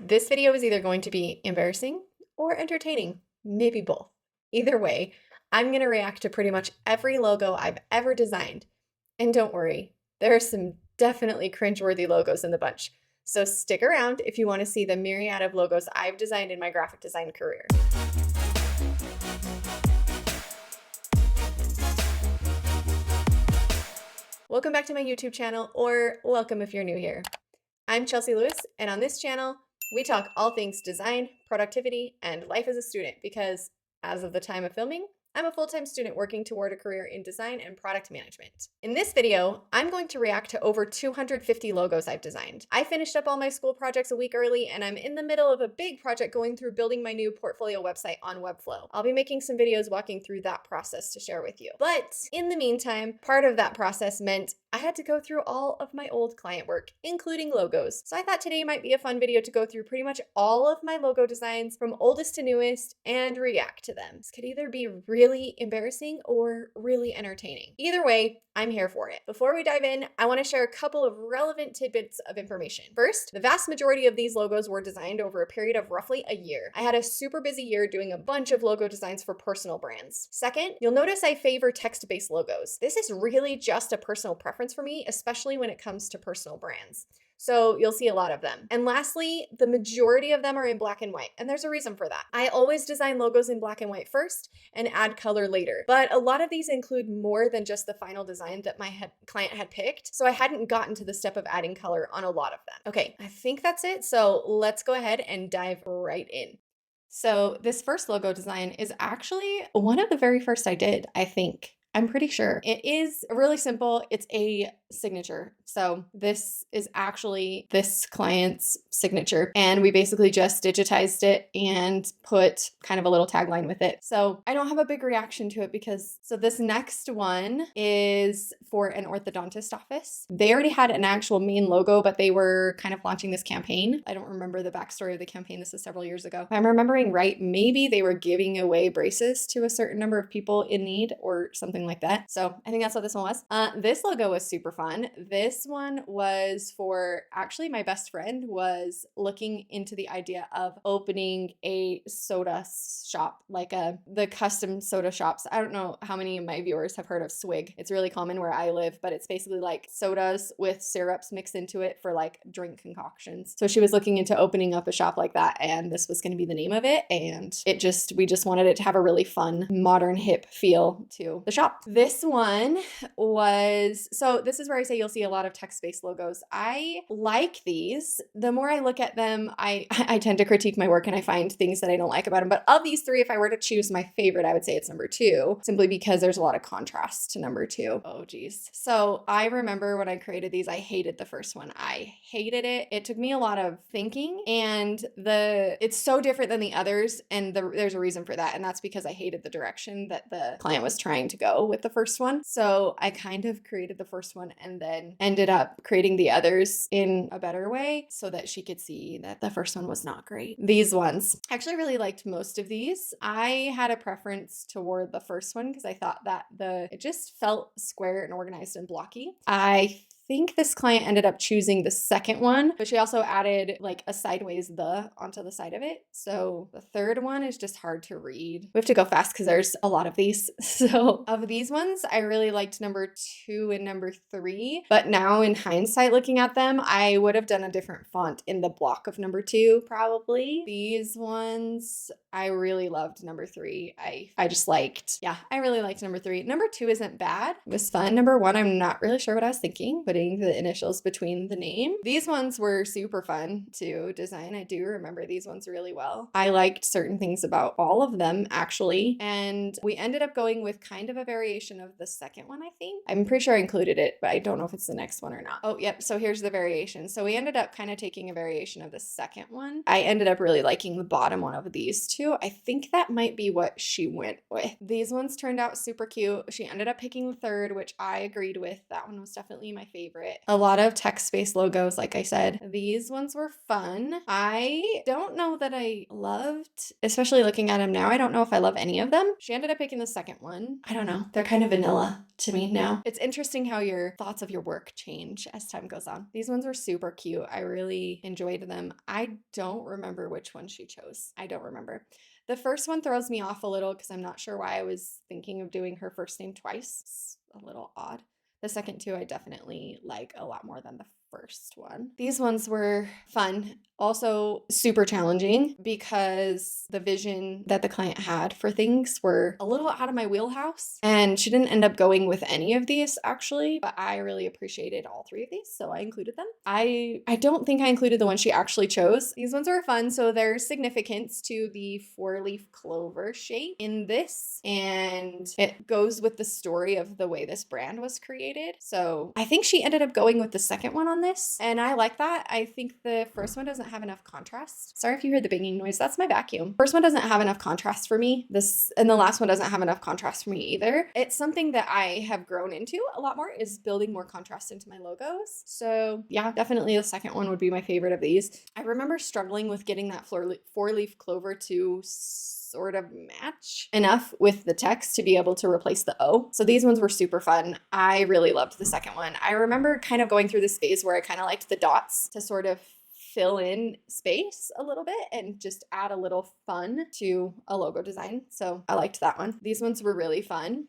This video is either going to be embarrassing or entertaining, maybe both. Either way, I'm going to react to pretty much every logo I've ever designed. And don't worry, there are some definitely cringeworthy logos in the bunch. So stick around if you want to see the myriad of logos I've designed in my graphic design career. Welcome back to my YouTube channel, or welcome if you're new here. I'm Chelsea Lewis, and on this channel, we talk all things design, productivity, and life as a student because, as of the time of filming, I'm a full-time student working toward a career in design and product management. In this video, I'm going to react to over 250 logos I've designed. I finished up all my school projects a week early, and I'm in the middle of a big project going through building my new portfolio website on Webflow. I'll be making some videos walking through that process to share with you. But in the meantime, part of that process meant I had to go through all of my old client work, including logos. So I thought today might be a fun video to go through pretty much all of my logo designs from oldest to newest and react to them. This could either be really embarrassing or really entertaining. Either way, I'm here for it. Before we dive in, I want to share a couple of relevant tidbits of information. First, the vast majority of these logos were designed over a period of roughly a year. I had a super busy year doing a bunch of logo designs for personal brands. Second, you'll notice I favor text-based logos. This is really just a personal preference for me, especially when it comes to personal brands. So you'll see a lot of them. And lastly, the majority of them are in black and white, and there's a reason for that. I always design logos in black and white first and add color later, but a lot of these include more than just the final design that my client had picked, so I hadn't gotten to the step of adding color on a lot of them. Okay, I think that's it, so let's go ahead and dive right in. So this first logo design is actually one of the very first I did, I think. I'm pretty sure. It is really simple. It's a signature. So this is actually this client's signature. And we basically just digitized it and put kind of a little tagline with it. So I don't have a big reaction to it because, so this next one is for an orthodontist office. They already had an actual main logo, but they were kind of launching this campaign. I don't remember the backstory of the campaign. This is several years ago. If I'm remembering right, maybe they were giving away braces to a certain number of people in need or something like that. So I think that's what this one was. This logo was super fun. This one was for, actually my best friend was looking into the idea of opening a soda shop, like the custom soda shops. I don't know how many of my viewers have heard of Swig. It's really common where I live, but it's basically like sodas with syrups mixed into it for like drink concoctions. So she was looking into opening up a shop like that, and this was going to be the name of it. And we just wanted it to have a really fun, modern, hip feel to the shop. This one was, so this is where I say you'll see a lot of text-based logos. I like these. The more I look at them, I tend to critique my work and I find things that I don't like about them. But of these three, if I were to choose my favorite, I would say it's number two, simply because there's a lot of contrast to number two. Oh geez. So I remember when I created these, I hated the first one. I hated it. It took me a lot of thinking, and it's so different than the others, and there's a reason for that, and that's because I hated the direction that the client was trying to go with the first one. So I kind of created the first one and then ended up creating the others in a better way so that she could see that the first one was not great. These ones, I actually really liked most of these. I had a preference toward the first one because I thought that it just felt square and organized and blocky. I think this client ended up choosing the second one, but she also added like a sideways "the" onto the side of it. So the third one is just hard to read. We have to go fast because there's a lot of these. So of these ones, I really liked number two and number three, but now in hindsight, looking at them, I would have done a different font in the block of number two, probably. These ones, I really loved number three. I just liked, yeah, I really liked number three. Number two isn't bad. It was fun. Number one, I'm not really sure what I was thinking, putting the initials between the name. These ones were super fun to design. I do remember these ones really well. I liked certain things about all of them, actually, and we ended up going with kind of a variation of the second one, I think. I'm pretty sure I included it, but I don't know if it's the next one or not. Oh, yep, so here's the variation. So we ended up kind of taking a variation of the second one. I ended up really liking the bottom one of these two. I think that might be what she went with. These ones turned out super cute. She ended up picking the third, which I agreed with. That one was definitely my favorite. favorite. A lot of text-based logos, like I said. These ones were fun. I don't know that I loved, especially looking at them now, I don't know if I love any of them. She ended up picking the second one. I don't know. They're kind of vanilla to me now. It's interesting how your thoughts of your work change as time goes on. These ones were super cute. I really enjoyed them. I don't remember which one she chose. I don't remember. The first one throws me off a little because I'm not sure why I was thinking of doing her first name twice. It's a little odd. The second two I definitely like a lot more than the first one. These ones were fun. Also super challenging because the vision that the client had for things were a little out of my wheelhouse, and she didn't end up going with any of these actually, but I really appreciated all three of these, so I included them. I don't think I included the one she actually chose. These ones are fun, so there's significance to the 4-leaf clover shape in this, and it goes with the story of the way this brand was created. So I think she ended up going with the second one on this, and I like that. I think the first one doesn't have enough contrast. Sorry if you heard the banging noise, that's my vacuum. First one doesn't have enough contrast for me. And the last one doesn't have enough contrast for me either. It's something that I have grown into a lot more, is building more contrast into my logos. So yeah, definitely the second one would be my favorite of these. I remember struggling with getting that 4-leaf clover to sort of match enough with the text to be able to replace the O. So these ones were super fun. I really loved the second one. I remember kind of going through this phase where I kind of liked the dots to sort of fill in space a little bit and just add a little fun to a logo design. So I liked that one. These ones were really fun.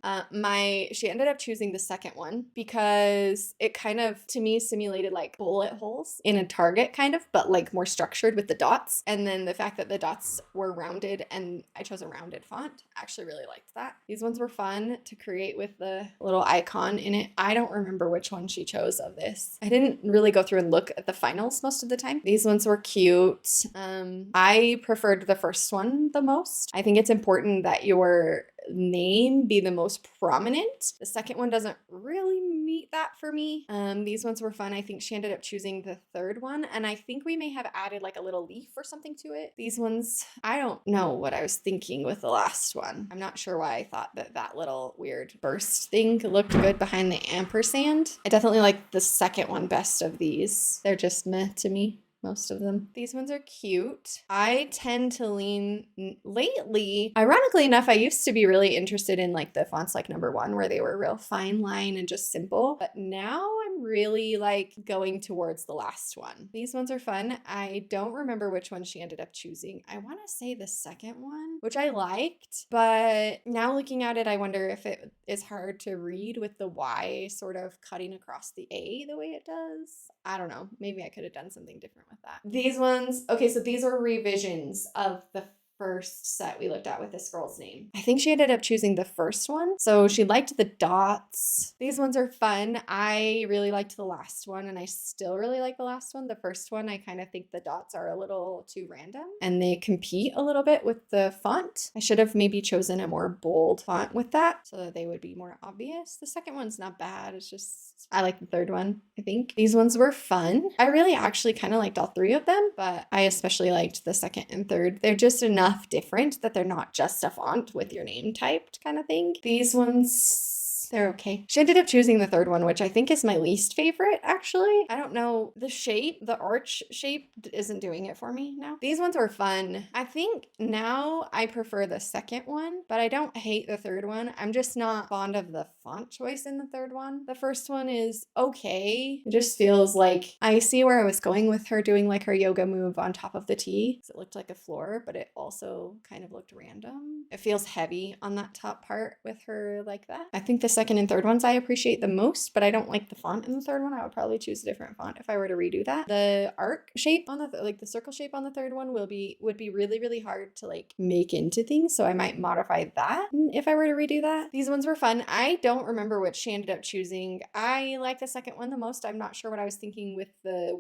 She ended up choosing the second one because it kind of, to me, simulated like bullet holes in a target kind of, but like more structured with the dots. And then the fact that the dots were rounded, and I chose a rounded font. I actually really liked that. These ones were fun to create with the little icon in it. I don't remember which one she chose of this. I didn't really go through and look at the finals most of the time. These ones were cute. I preferred the first one the most. I think it's important that your name be the most prominent. The second one doesn't really meet that for me. These ones were fun. I think she ended up choosing the third one, and I think we may have added like a little leaf or something to it. These ones, I don't know what I was thinking with the last one. I'm not sure why I thought that little weird burst thing looked good behind the ampersand. I definitely like the second one best of these. They're just meh to me. Most of them. These ones are cute. I tend to lean lately, ironically enough, I used to be really interested in like the fonts like number 1 where they were real fine line and just simple, but now I'm really like going towards the last one. These ones are fun. I don't remember which one she ended up choosing. I want to say the second one, which I liked, but now looking at it, I wonder if it is hard to read with the Y sort of cutting across the A the way it does. I don't know. Maybe I could have done something different with that. These ones, okay, so these are revisions of the first set we looked at with this girl's name. I think she ended up choosing the first one. So she liked the dots. These ones are fun. I really liked the last one, and I still really like the last one. The first one, I kind of think the dots are a little too random and they compete a little bit with the font. I should have maybe chosen a more bold font with that so that they would be more obvious. The second one's not bad. It's just, I like the third one, I think. These ones were fun. I really actually kind of liked all three of them, but I especially liked the second and third. They're just enough different that they're not just a font with your name typed kind of thing. These ones, they're okay. She ended up choosing the third one, which I think is my least favorite, actually. I don't know. The shape, the arch shape isn't doing it for me now. These ones were fun. I think now I prefer the second one, but I don't hate the third one. I'm just not fond of the font choice in the third one. The first one is okay. It just feels like, I see where I was going with her doing like her yoga move on top of the T. So it looked like a floor, but it also kind of looked random. It feels heavy on that top part with her like that. I think the second and third ones I appreciate the most, but I don't like the font in the third one. I would probably choose a different font if I were to redo that. The arc shape on the like the circle shape on the third one would be really, really hard to like make into things. So I might modify that if I were to redo that. These ones were fun. I don't remember which she ended up choosing. I like the second one the most. I'm not sure what I was thinking with the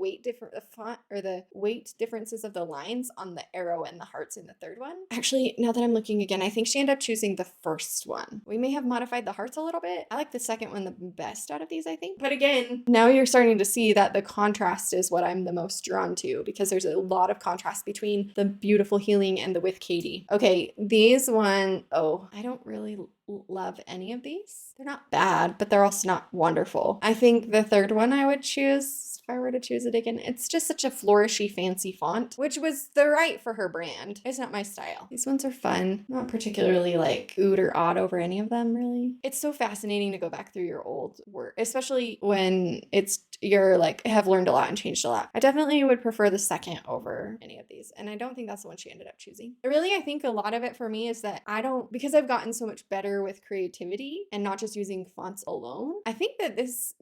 font or the weight differences of the lines on the arrow and the hearts in the third one. Actually, now that I'm looking again, I think she ended up choosing the first one. We may have modified the hearts a little bit bit. I like the second one the best out of these, I think. But again, now you're starting to see that the contrast is what I'm the most drawn to, because there's a lot of contrast between the Beautiful Healing and the With Katie. Okay, these I don't really love any of these. They're not bad, but they're also not wonderful. I think the third one I would choose if I were to choose it again. It's just such a flourishy, fancy font, which was the right for her brand. It's not my style. These ones are fun. Not particularly like ood or odd over any of them, really. It's so fascinating to go back through your old work, especially when you're like have learned a lot and changed a lot. I definitely would prefer the second over any of these, and I don't think that's the one she ended up choosing. Really, I think a lot of it for me is that because I've gotten so much better with creativity and not just using fonts alone. I think that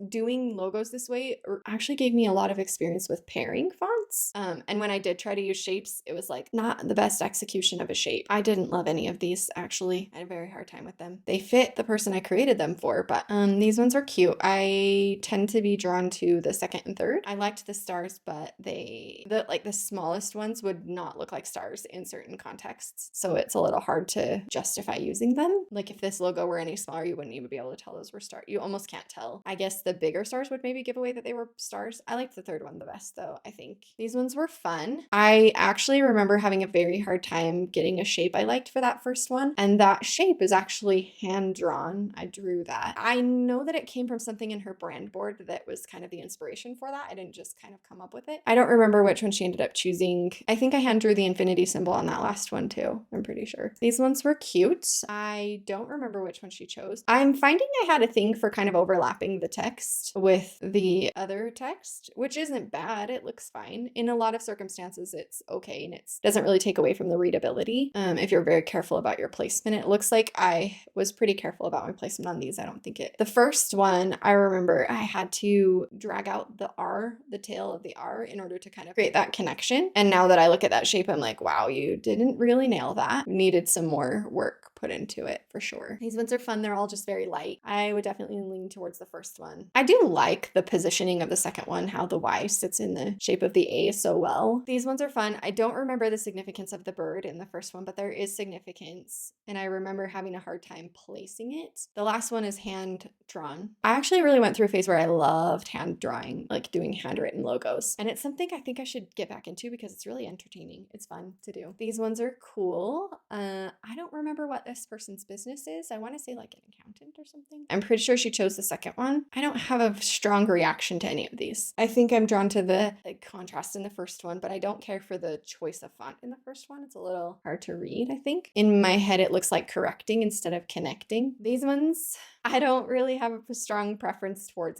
doing logos this way actually gave me a lot of experience with pairing fonts. And when I did try to use shapes, it was like not the best execution of a shape. I didn't love any of these, actually. I had a very hard time with them. They fit the person I created them for, but these ones are cute. I tend to be drawn to the second and third. I liked the stars, but the smallest ones would not look like stars in certain contexts. So it's a little hard to justify using them. Like if this logo were any smaller, you wouldn't even be able to tell those were stars. You almost can't tell. I guess the bigger stars would maybe give away that they were stars. I liked the third one the best though, I think. These ones were fun. I actually remember having a very hard time getting a shape I liked for that first one. And that shape is actually hand drawn. I drew that. I know that it came from something in her brand board that was kind of the inspiration for that. I didn't just kind of come up with it. I don't remember which one she ended up choosing. I think I hand drew the infinity symbol on that last one too. I'm pretty sure. These ones were cute. I don't remember which one she chose. I'm finding I had a thing for kind of overlapping the text with the other text, which isn't bad. It looks fine. In a lot of circumstances, it's okay, and it doesn't really take away from the readability if you're very careful about your placement. It looks like I was pretty careful about my placement on these. I don't think the first one, I remember I had to drag out the R, the tail of the R, in order to kind of create that connection. And now that I look at that shape, I'm like, wow, you didn't really nail that. You needed some more work put into it for sure. These ones are fun. They're all just very light. I would definitely lean towards the first one. I do like the positioning of the second one, how the Y sits in the shape of the A so well. These ones are fun. I don't remember the significance of the bird in the first one, but there is significance. And I remember having a hard time placing it. The last one is hand drawn. I actually really went through a phase where I loved hand drawing, like doing handwritten logos. And it's something I think I should get back into because it's really entertaining. It's fun to do. These ones are cool. I don't remember what this person's business is. I want to say like an accountant or something. I'm pretty sure she chose the second one. I don't have a strong reaction to any of these. I think I'm drawn to the contrast in the first one, but I don't care for the choice of font in the first one. It's a little hard to read, I think. In my head, it looks like correcting instead of connecting. These ones, I don't really have a strong preference towards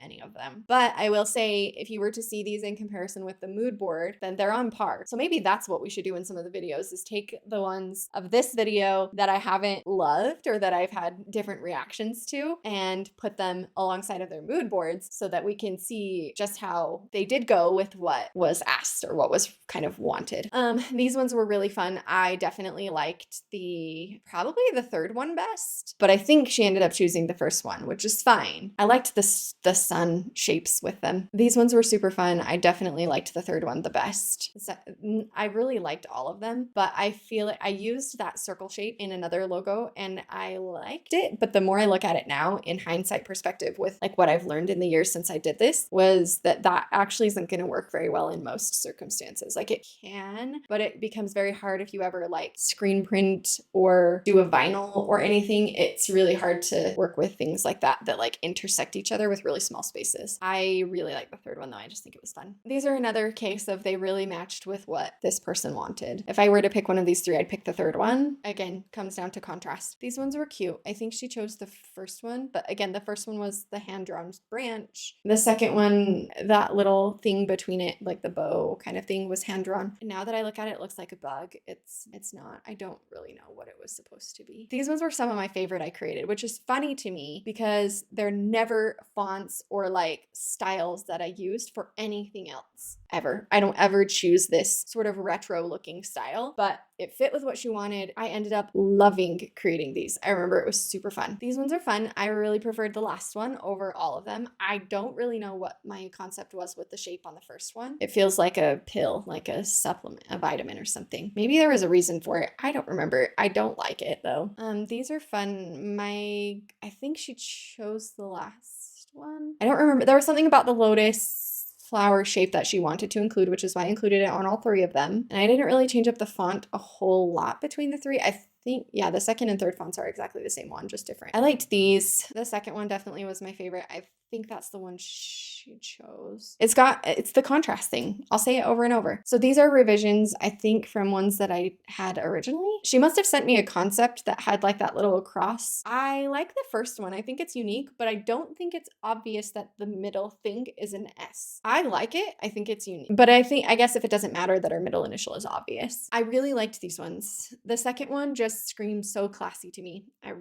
any of them. But I will say, if you were to see these in comparison with the mood board, then they're on par. So maybe that's what we should do in some of the videos, is take the ones of this video that I haven't loved or that I've had different reactions to and put them alongside of their mood boards so that we can see just how they did go with what was asked or what was kind of wanted. These ones were really fun. I definitely liked probably the third one best, but I think she ended up choosing the first one, which is fine. I liked the sun shapes with them. These ones were super fun. I definitely liked the third one the best. I really liked all of them, but I feel like I used that circle shape in another logo and I liked it. But the more I look at it now in hindsight perspective with like what I've learned in the years since I did this, was that actually isn't going to work very well in most circumstances. Like it can, but it becomes very hard if you ever like screen print or do a vinyl or anything. It's really hard to work with things like that like intersect each other with really small spaces. I really like the third one though. I just think it was fun. These are another case of they really matched with what this person wanted. If I were to pick one of these three, I'd pick the third one. Again, comes down to contrast. These ones were cute. I think she chose the first one, but again, the first one was the hand-drawn branch. The second one, that little thing between it, like the bow kind of thing, was hand-drawn. And now that I look at it, it looks like a bug. It's not. I don't really know what it was supposed to be. These ones were some of my favorite I created, which is funny to me because they're never fonts or like styles that I used for anything else ever. I don't ever choose this sort of retro looking style, but it fit with what she wanted. I ended up loving creating these. I remember it was super fun. These ones are fun. I really preferred the last one over all of them. I don't really know what my concept was with the shape on the first one. It feels like a pill, like a supplement, a vitamin or something. Maybe there was a reason for it. I don't remember. I don't like it though. These are fun. I think she chose the last one. I don't remember. There was something about the lotus flower shape that she wanted to include, which is why I included it on all three of them. And I didn't really change up the font a whole lot between the three. I think, yeah, the second and third fonts are exactly the same one, just different. I liked these. The second one definitely was my favorite. I think that's the one she chose. It's the contrast thing. I'll say it over and over. So these are revisions, I think, from ones that I had originally. She must have sent me a concept that had like that little cross. I like the first one. I think it's unique, but I don't think it's obvious that the middle thing is an S. I like it. I think it's unique. But I guess if it doesn't matter that our middle initial is obvious. I really liked these ones. The second one just screams so classy to me. I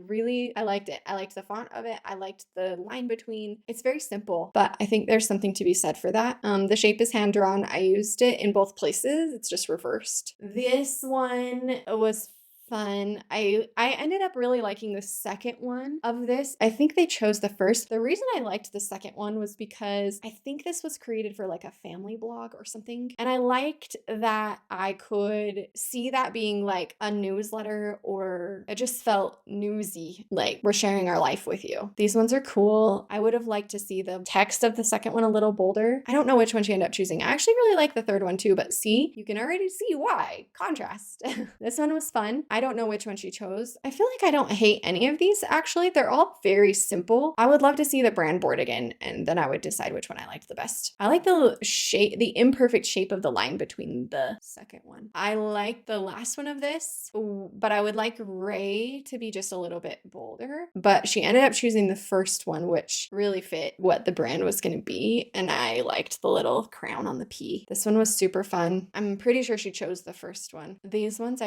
liked it. I liked the font of it. I liked the line between. It's very simple, but I think there's something to be said for that. The shape is hand drawn. I used it in both places. It's just reversed. This one was fun. I ended up really liking the second one of this. I think they chose the first. The reason I liked the second one was because I think this was created for like a family blog or something. And I liked that I could see that being like a newsletter, or it just felt newsy, like we're sharing our life with you. These ones are cool. I would have liked to see the text of the second one a little bolder. I don't know which one she ended up choosing. I actually really like the third one too, but see, you can already see why. Contrast. This one was fun. I don't know which one she chose. I feel like I don't hate any of these, actually. They're all very simple. I would love to see the brand board again, and then I would decide which one I liked the best. I like the shape, the imperfect shape of the line between the second one. I like the last one of this, but I would like Ray to be just a little bit bolder. But she ended up choosing the first one, which really fit what the brand was going to be, and I liked the little crown on the P. This one was super fun. I'm pretty sure she chose the first one. These ones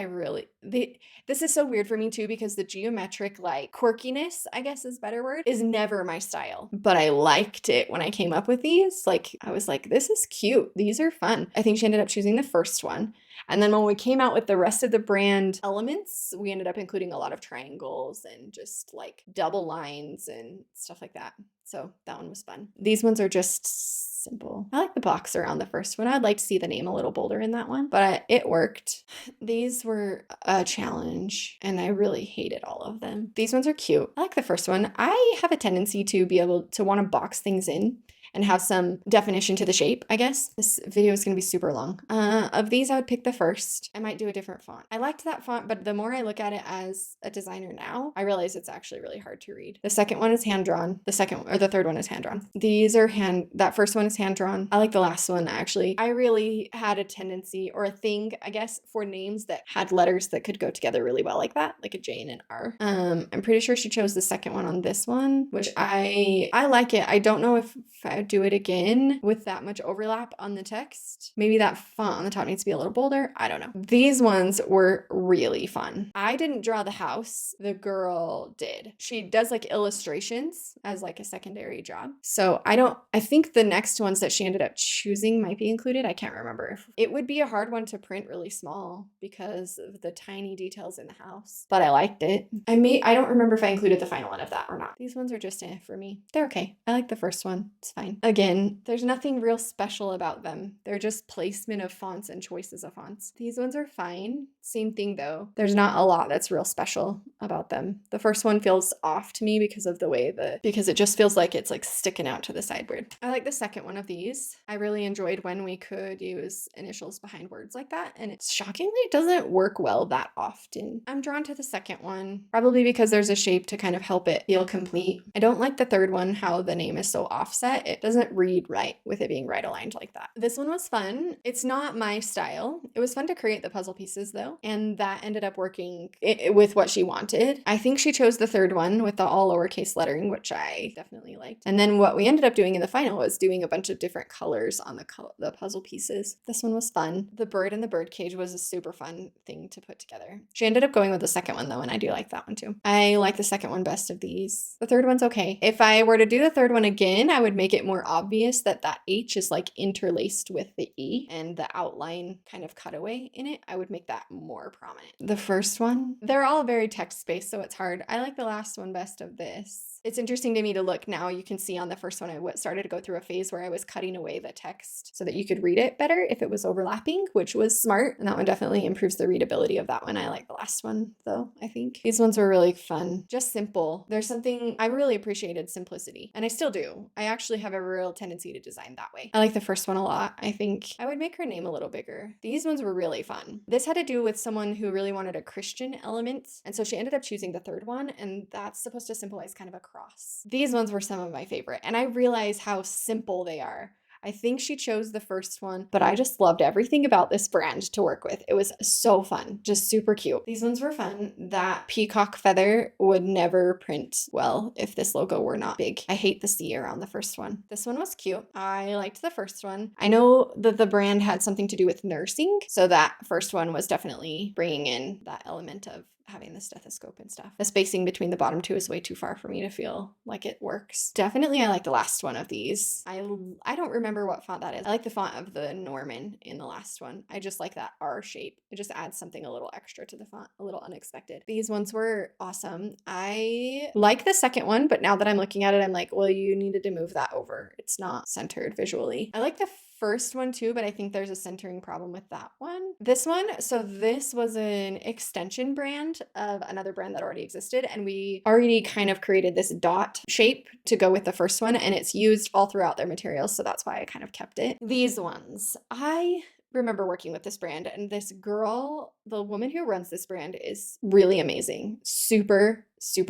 this is so weird for me too, because the geometric like quirkiness, I guess is a better word, is never my style. But I liked it when I came up with these. Like I was like, this is cute. These are fun. I think she ended up choosing the first one. And then when we came out with the rest of the brand elements, we ended up including a lot of triangles and just like double lines and stuff like that. So that one was fun. These ones are just simple. I like the box around the first one. I'd like to see the name a little bolder in that one, but it worked. These were a challenge and I really hated all of them. These ones are cute. I like the first one. I have a tendency to be able to want to box things in and have some definition to the shape, I guess. This video is going to be super long. Of these, I would pick the first. I might do a different font. I liked that font, but the more I look at it as a designer now, I realize it's actually really hard to read. The second one is hand-drawn. The third one is hand-drawn. That first one is hand-drawn. I like the last one, actually. I really had a tendency, or a thing, I guess, for names that had letters that could go together really well like that, like a J and an R. I'm pretty sure she chose the second one on this one, which I like it. I don't know if I would do it again with that much overlap on the text. Maybe that font on the top needs to be a little bolder. I don't know. These ones were really fun. I didn't draw the house. The girl did. She does like illustrations as like a secondary job. So I think the next ones that she ended up choosing might be included. I can't remember. It would be a hard one to print really small because of the tiny details in the house, but I liked it. I don't remember if I included the final one of that or not. These ones are just for me. They're okay. I like the first one. It's fine. Again, there's nothing real special about them. They're just placement of fonts and choices of fonts. These ones are fine. Same thing though. There's not a lot that's real special about them. The first one feels off to me because of the way because it just feels like it's like sticking out to the sideboard. I like the second one of these. I really enjoyed when we could use initials behind words like that, and it shockingly doesn't work well that often. I'm drawn to the second one, probably because there's a shape to kind of help it feel complete. I don't like the third one, how the name is so offset. It doesn't read right with it being right aligned like that. This one was fun. It's not my style. It was fun to create the puzzle pieces though, and that ended up working with what she wanted. I think she chose the third one with the all lowercase lettering, which I definitely liked. And then what we ended up doing in the final was doing a bunch of different colors on the puzzle pieces. This one was fun. The bird in the bird cage was a super fun thing to put together. She ended up going with the second one though, and I do like that one too. I like the second one best of these. The third one's okay. If I were to do the third one again, I would make it more obvious that that H is like interlaced with the E and the outline kind of cutaway in it, I would make that more prominent. The first one, they're all very text-based, so it's hard. I like the last one best of this. It's interesting to me to look now. You can see on the first one, I started to go through a phase where I was cutting away the text so that you could read it better if it was overlapping, which was smart. And that one definitely improves the readability of that one. I like the last one though, I think. These ones were really fun. Just simple. There's something, I really appreciated simplicity, and I still do. I actually have a real tendency to design that way. I like the first one a lot. I think I would make her name a little bigger. These ones were really fun. This had to do with someone who really wanted a Christian element, and so she ended up choosing the third one, and that's supposed to symbolize kind of a cross. These ones were some of my favorite, and I realize how simple they are. I think she chose the first one, but I just loved everything about this brand to work with. It was so fun, just super cute. These ones were fun. That peacock feather would never print well if this logo were not big. I hate the C around the first one. This one was cute. I liked the first one. I know that the brand had something to do with nursing, so that first one was definitely bringing in that element of having the stethoscope and stuff. The spacing between the bottom two is way too far for me to feel like it works. Definitely I like the last one of these. I don't remember what font that is. I like the font of the Norman in the last one. I just like that R shape. It just adds something a little extra to the font, a little unexpected. These ones were awesome. I like the second one, but now that I'm looking at it, I'm like, well, you needed to move that over. It's not centered visually. I like the first one too, but I think there's a centering problem with that one. This one, so this was an extension brand of another brand that already existed, and we already kind of created this dot shape to go with the first one, and it's used all throughout their materials, so that's why I kind of kept it. These ones, I remember working with this brand, and this girl, the woman who runs this brand, is really amazing. Super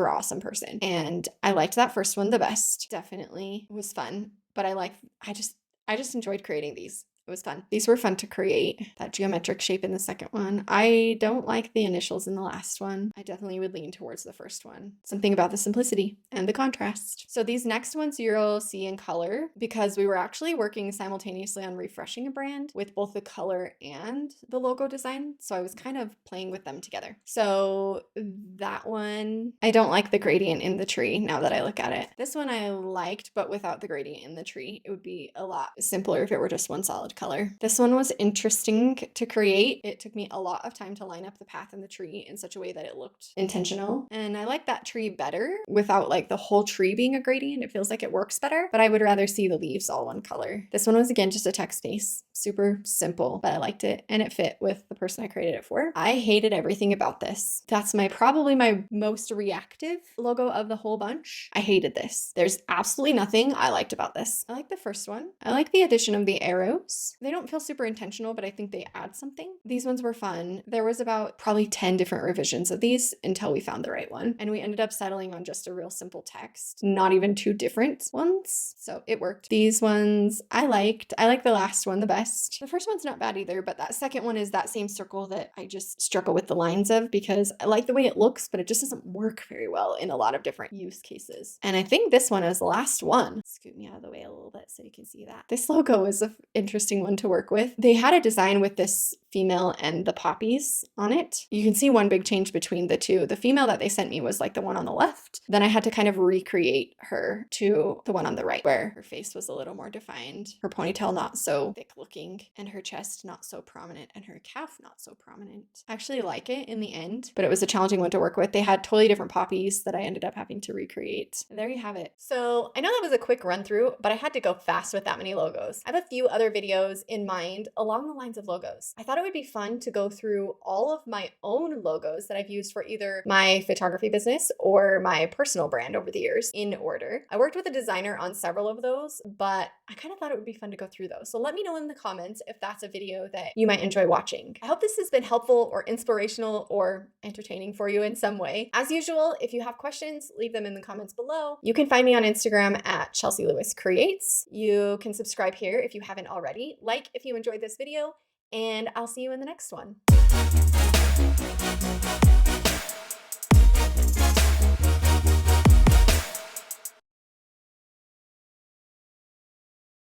awesome person. And I liked that first one the best. Definitely was fun, but I just enjoyed creating these. It was fun. These were fun to create. That geometric shape in the second one. I don't like the initials in the last one. I definitely would lean towards the first one. Something about the simplicity and the contrast. So these next ones you'll see in color, because we were actually working simultaneously on refreshing a brand with both the color and the logo design. So I was kind of playing with them together. So that one, I don't like the gradient in the tree now that I look at it. This one I liked, but without the gradient in the tree. It would be a lot simpler if it were just one solid color. This one was interesting to create. It took me a lot of time to line up the path in the tree in such a way that it looked intentional. And I like that tree better without like the whole tree being a gradient. It feels like it works better, but I would rather see the leaves all one color. This one was again just a text base. Super simple, but I liked it and it fit with the person I created it for. I hated everything about this. That's probably my most reactive logo of the whole bunch. I hated this. There's absolutely nothing I liked about this. I like the first one. I like the addition of the arrows. They don't feel super intentional, but I think they add something. These ones were fun. There was about probably 10 different revisions of these until we found the right one. And we ended up settling on just a real simple text, not even two different ones. So it worked. These ones I liked. I like the last one the best. The first one's not bad either, but that second one is that same circle that I just struggle with the lines of because I like the way it looks, but it just doesn't work very well in a lot of different use cases. And I think this one is the last one. Scoot me out of the way a little bit so you can see that. This logo is an interesting one to work with. They had a design with this female and the poppies on it. You can see one big change between the two. The female that they sent me was like the one on the left. Then I had to kind of recreate her to the one on the right, where her face was a little more defined, her ponytail not so thick looking, and her chest not so prominent, and her calf not so prominent. I actually like it in the end, but it was a challenging one to work with. They had totally different poppies that I ended up having to recreate. And there you have it. So I know that was a quick run through, but I had to go fast with that many logos. I have a few other videos in mind along the lines of logos. I thought it would be fun to go through all of my own logos that I've used for either my photography business or my personal brand over the years in order. I worked with a designer on several of those, but I kind of thought it would be fun to go through those. So let me know in the comments if that's a video that you might enjoy watching. I hope this has been helpful or inspirational or entertaining for you in some way. As usual, if you have questions, leave them in the comments below. You can find me on Instagram at Chelsea Lewis Creates. You can subscribe here if you haven't already, like if you enjoyed this video, and I'll see you in the next one.